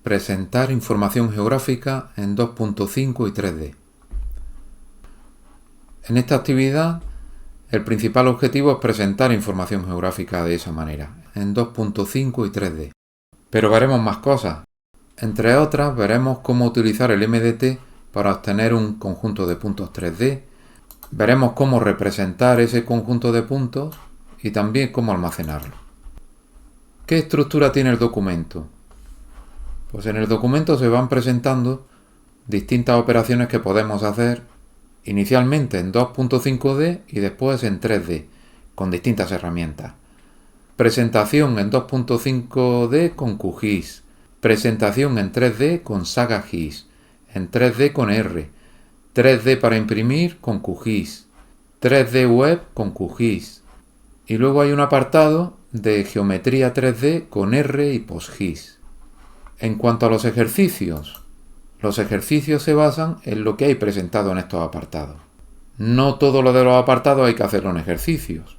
Presentar información geográfica en 2.5 y 3D. En esta actividad, el principal objetivo es presentar información geográfica de esa manera, en 2.5 y 3D. Pero veremos más cosas. Entre otras, veremos cómo utilizar el MDT para obtener un conjunto de puntos 3D. Veremos cómo representar ese conjunto de puntos y también cómo almacenarlo. ¿Qué estructura tiene el documento? Pues en el documento se van presentando distintas operaciones que podemos hacer inicialmente en 2.5D y después en 3D, con distintas herramientas. Presentación en 2.5D con QGIS, presentación en 3D con Saga GIS, en 3D con R, 3D para imprimir con QGIS, 3D web con QGIS, y luego hay un apartado de geometría 3D con R y PostGIS. En cuanto a los ejercicios se basan en lo que hay presentado en estos apartados. No todo lo de los apartados hay que hacerlo en ejercicios.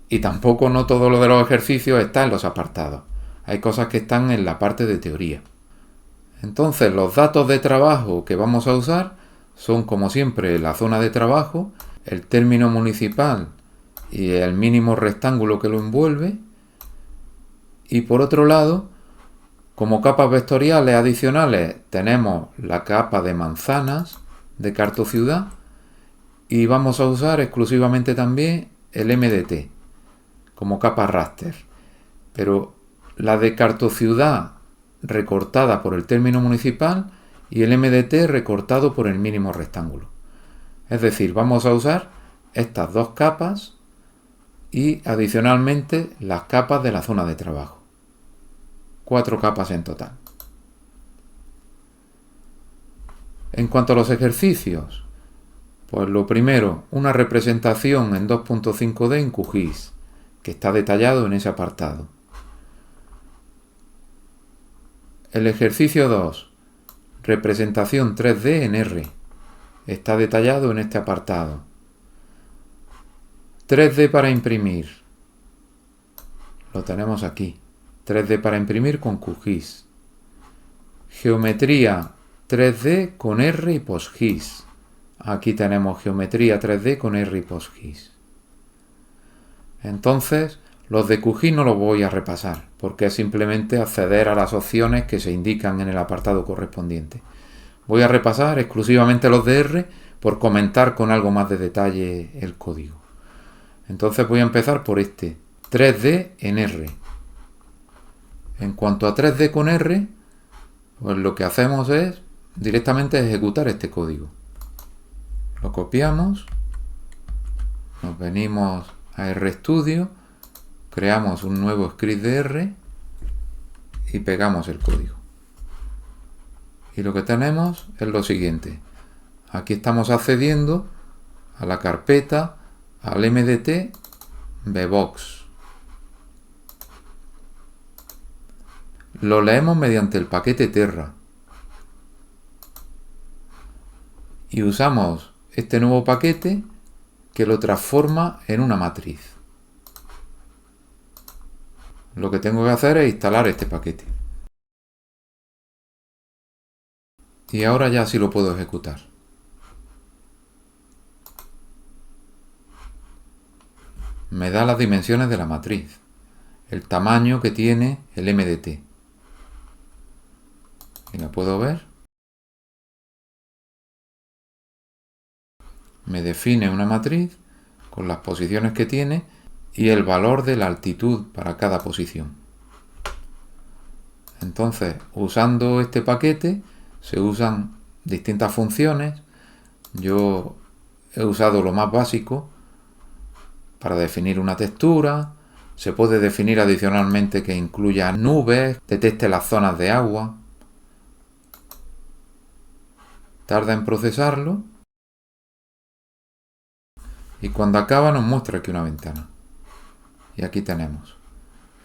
Y tampoco no todo lo de los ejercicios está en los apartados. Hay cosas que están en la parte de teoría. Entonces, los datos de trabajo que vamos a usar son, como siempre, la zona de trabajo, el término municipal y el mínimo rectángulo que lo envuelve. Y por otro lado, como capas vectoriales adicionales tenemos la capa de manzanas de Cartociudad y vamos a usar exclusivamente también el MDT como capa raster. Pero la de Cartociudad recortada por el término municipal y el MDT recortado por el mínimo rectángulo. Es decir, vamos a usar estas dos capas y adicionalmente las capas de la zona de trabajo. 4 capas en total. En cuanto a los ejercicios, pues lo primero, una representación en 2.5D en QGIS, que está detallado en ese apartado. El ejercicio 2, representación 3D en R, está detallado en este apartado. 3D para imprimir, lo tenemos aquí. 3D para imprimir con QGIS. Geometría 3D con R y PostGIS. Aquí tenemos geometría 3D con R y PostGIS. Entonces, los de QGIS no los voy a repasar, porque es simplemente acceder a las opciones que se indican en el apartado correspondiente. Voy a repasar exclusivamente los de R por comentar con algo más de detalle el código. Entonces voy a empezar por este, 3D en R. En cuanto a 3D con R, pues lo que hacemos es directamente ejecutar este código. Lo copiamos, nos venimos a RStudio, creamos un nuevo script de R y pegamos el código. Y lo que tenemos es lo siguiente. Aquí estamos accediendo a la carpeta, al MDT VBox. Lo leemos mediante el paquete Terra y usamos este nuevo paquete que lo transforma en una matriz. Lo que tengo que hacer es instalar este paquete. Y ahora ya sí lo puedo ejecutar. Me da las dimensiones de la matriz, el tamaño que tiene el MDT. Y la puedo ver. Me define una matriz con las posiciones que tiene y el valor de la altitud para cada posición. Entonces, usando este paquete se usan distintas funciones. Yo he usado lo más básico para definir una textura. Se puede definir adicionalmente que incluya nubes, detecte las zonas de agua. Tarda en procesarlo y cuando acaba nos muestra aquí una ventana. Y aquí tenemos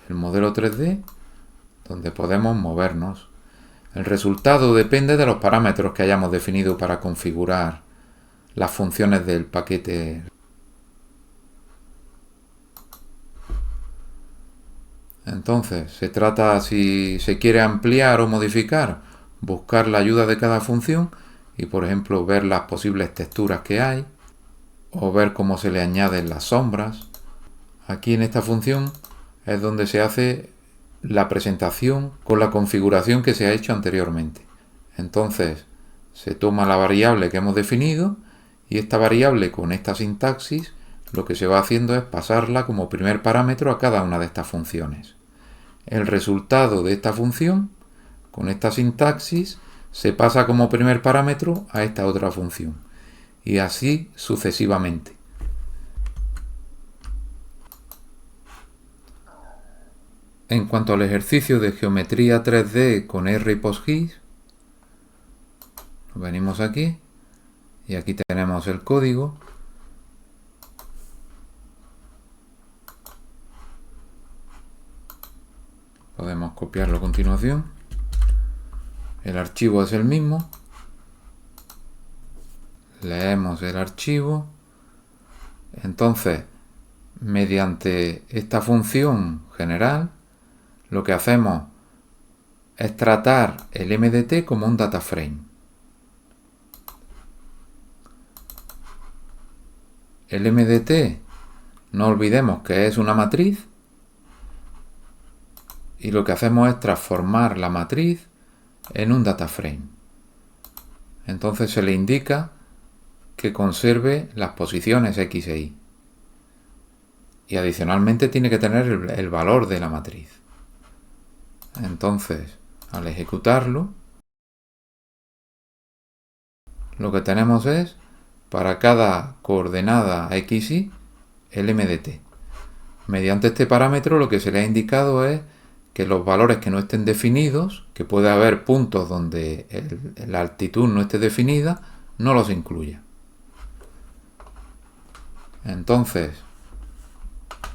el modelo 3D donde podemos movernos. El resultado depende de los parámetros que hayamos definido para configurar las funciones del paquete. Entonces, se trata, si se quiere ampliar o modificar, buscar la ayuda de cada función y, por ejemplo, ver las posibles texturas que hay o ver cómo se le añaden las sombras. Aquí en esta función es donde se hace la presentación con la configuración que se ha hecho anteriormente. Entonces, se toma la variable que hemos definido y esta variable con esta sintaxis lo que se va haciendo es pasarla como primer parámetro a cada una de estas funciones. El resultado de esta función, con esta sintaxis, se pasa como primer parámetro a esta otra función. Y así sucesivamente. En cuanto al ejercicio de geometría 3D con R y PostGIS, venimos aquí y aquí tenemos el código. Podemos copiarlo a continuación. El archivo es el mismo. Leemos el archivo. Entonces, mediante esta función general, lo que hacemos es tratar el MDT como un data frame. El MDT, no olvidemos que es una matriz, y lo que hacemos es transformar la matriz en un data frame. Entonces se le indica que conserve las posiciones X e Y. Y adicionalmente tiene que tener el valor de la matriz. Entonces, al ejecutarlo, lo que tenemos es, para cada coordenada X, Y, el MDT. Mediante este parámetro lo que se le ha indicado es que los valores que no estén definidos, que puede haber puntos donde la altitud no esté definida, no los incluya. Entonces,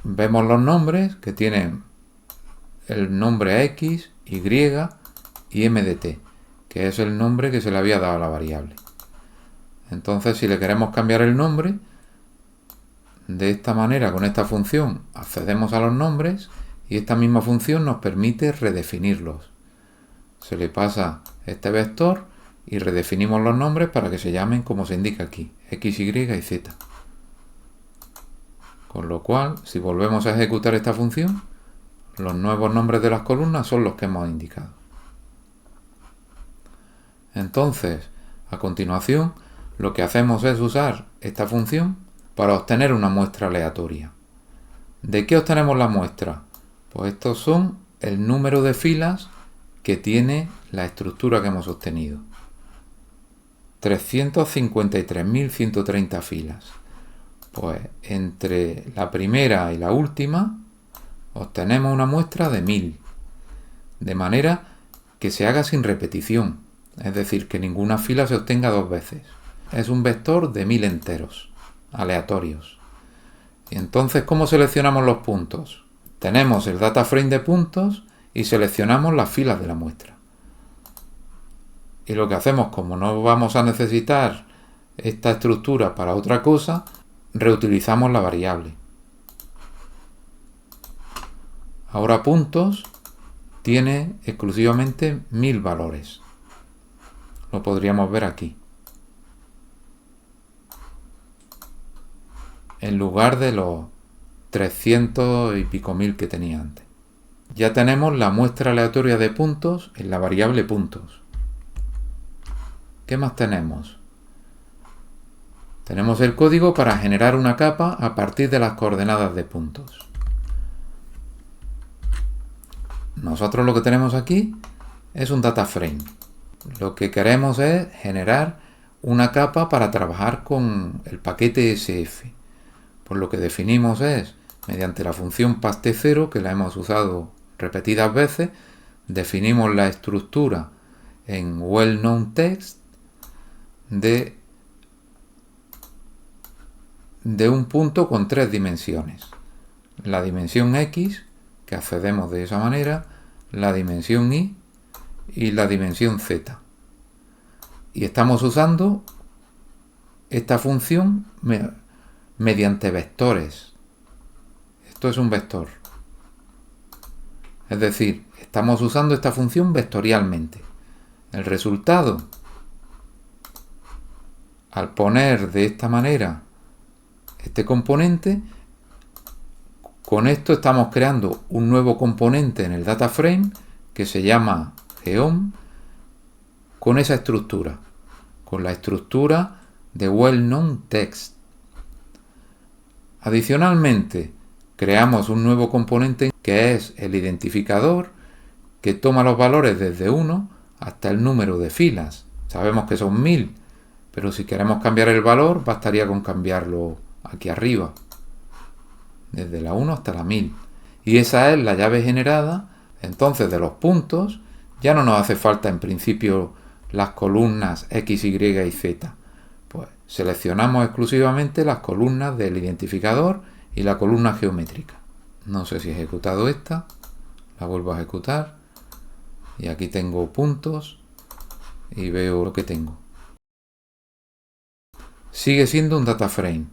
vemos los nombres que tienen el nombre X, Y y MDT, que es el nombre que se le había dado a la variable. Entonces, si le queremos cambiar el nombre, de esta manera, con esta función, accedemos a los nombres y esta misma función nos permite redefinirlos. Se le pasa este vector y redefinimos los nombres para que se llamen como se indica aquí, X, Y y Z. Con lo cual, si volvemos a ejecutar esta función, los nuevos nombres de las columnas son los que hemos indicado. Entonces, a continuación, lo que hacemos es usar esta función para obtener una muestra aleatoria. ¿De qué obtenemos la muestra? Pues estos son el número de filas que tiene la estructura que hemos obtenido. 353.130 filas. Pues entre la primera y la última obtenemos una muestra de 1000. De manera que se haga sin repetición. Es decir, que ninguna fila se obtenga dos veces. Es un vector de 1000 enteros, aleatorios. Y entonces, ¿cómo seleccionamos los puntos? Tenemos el data frame de puntos y seleccionamos las filas de la muestra. Y lo que hacemos, como no vamos a necesitar esta estructura para otra cosa, reutilizamos la variable. Ahora puntos tiene exclusivamente 1000 valores. Lo podríamos ver aquí. En lugar de los 300 y pico mil que tenía antes. Ya tenemos la muestra aleatoria de puntos en la variable puntos. ¿Qué más tenemos? Tenemos el código para generar una capa a partir de las coordenadas de puntos. Nosotros lo que tenemos aquí es un data frame. Lo que queremos es generar una capa para trabajar con el paquete SF. Pues lo que definimos es, mediante la función paste0, que la hemos usado repetidas veces, definimos la estructura en well-known-text de un punto con 3 dimensiones. La dimensión X, que accedemos de esa manera, la dimensión Y y la dimensión Z. Y estamos usando esta función mediante vectores. Esto es un vector. Es decir, estamos usando esta función vectorialmente. El resultado, al poner de esta manera este componente, con esto estamos creando un nuevo componente en el data frame que se llama geom, con esa estructura, con la estructura de well-known text. Adicionalmente, creamos un nuevo componente que es el identificador, que toma los valores desde 1 hasta el número de filas. Sabemos que son 1000, pero si queremos cambiar el valor, bastaría con cambiarlo aquí arriba, desde la 1 hasta la 1000. Y esa es la llave generada. Entonces, de los puntos, ya no nos hace falta en principio las columnas X, Y y Z. Pues seleccionamos exclusivamente las columnas del identificador y la columna geométrica. No sé si he ejecutado esta. La vuelvo a ejecutar. Y aquí tengo puntos y veo lo que tengo. Sigue siendo un data frame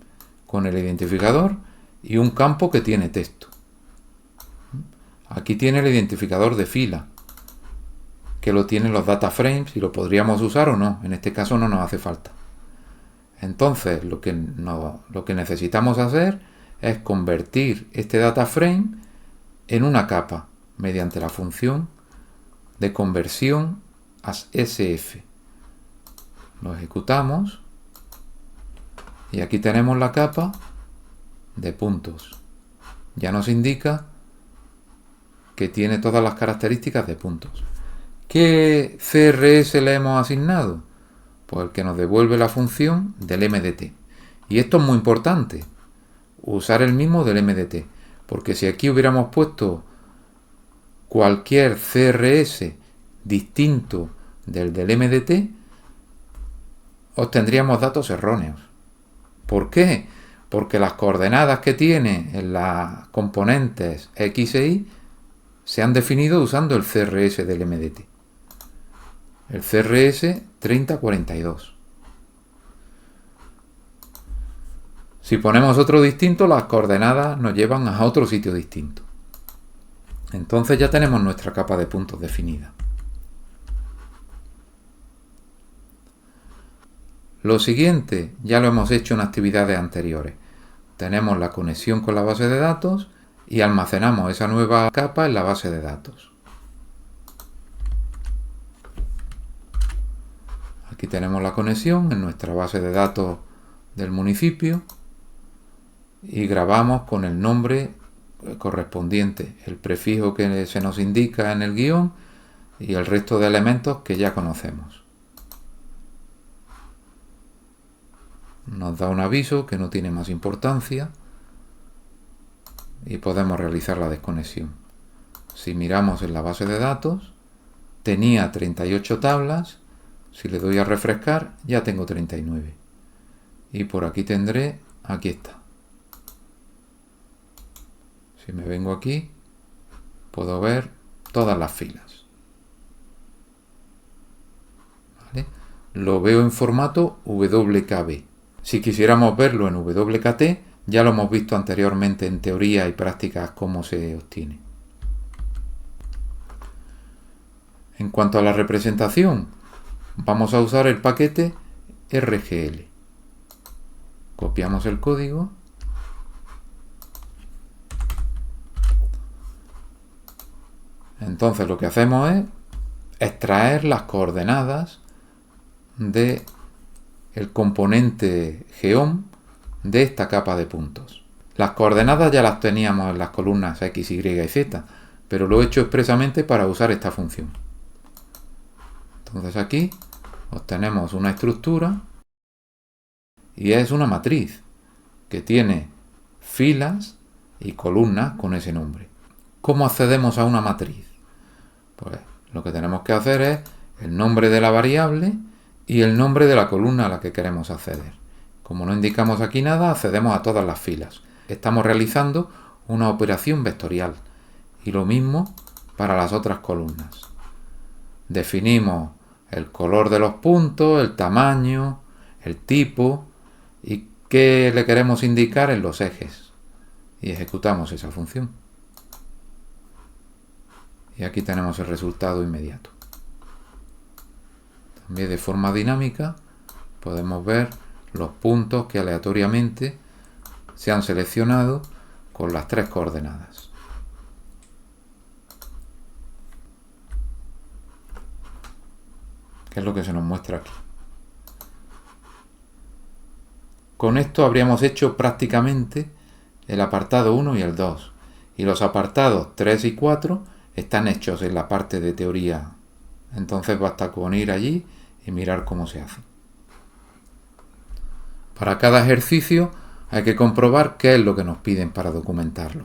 con el identificador y un campo que tiene texto. Aquí tiene el identificador de fila, que lo tienen los data frames y lo podríamos usar o no. En este caso no nos hace falta. Entonces lo que necesitamos hacer es convertir este data frame en una capa mediante la función de conversión as SF. Lo ejecutamos y aquí tenemos la capa de puntos. Ya nos indica que tiene todas las características de puntos. ¿Qué CRS le hemos asignado? Pues el que nos devuelve la función del MDT. Y esto es muy importante, usar el mismo del MDT, porque si aquí hubiéramos puesto cualquier CRS distinto del MDT, obtendríamos datos erróneos. ¿Por qué? Porque las coordenadas que tiene en las componentes X e Y se han definido usando el CRS del MDT. El CRS 3042. Si ponemos otro distinto, las coordenadas nos llevan a otro sitio distinto. Entonces ya tenemos nuestra capa de puntos definida. Lo siguiente ya lo hemos hecho en actividades anteriores. Tenemos la conexión con la base de datos y almacenamos esa nueva capa en la base de datos. Aquí tenemos la conexión en nuestra base de datos del municipio y grabamos con el nombre correspondiente, el prefijo que se nos indica en el guión y el resto de elementos que ya conocemos. Nos da un aviso que no tiene más importancia y podemos realizar la desconexión. Si miramos en la base de datos, tenía 38 tablas. Si le doy a refrescar, ya tengo 39. Y por aquí tendré, aquí está. Si me vengo aquí, puedo ver todas las filas. ¿Vale? Lo veo en formato WKB. Si quisiéramos verlo en WKT, ya lo hemos visto anteriormente en teoría y prácticas cómo se obtiene. En cuanto a la representación, vamos a usar el paquete RGL. Copiamos el código. Entonces lo que hacemos es extraer las coordenadas de el componente geom de esta capa de puntos. Las coordenadas ya las teníamos en las columnas X, Y y Z, pero lo he hecho expresamente para usar esta función. Entonces aquí obtenemos una estructura y es una matriz que tiene filas y columnas con ese nombre. ¿Cómo accedemos a una matriz? Pues lo que tenemos que hacer es el nombre de la variable y el nombre de la columna a la que queremos acceder. Como no indicamos aquí nada, accedemos a todas las filas. Estamos realizando una operación vectorial y lo mismo para las otras columnas. Definimos el color de los puntos, el tamaño, el tipo y qué le queremos indicar en los ejes y ejecutamos esa función. Y aquí tenemos el resultado inmediato. También de forma dinámica podemos ver los puntos que aleatoriamente se han seleccionado con las 3 coordenadas. Que es lo que se nos muestra aquí. Con esto habríamos hecho prácticamente el apartado 1 y el 2. Y los apartados 3 y 4 están hechos en la parte de teoría. Entonces basta con ir allí y mirar cómo se hace. Para cada ejercicio hay que comprobar qué es lo que nos piden para documentarlo.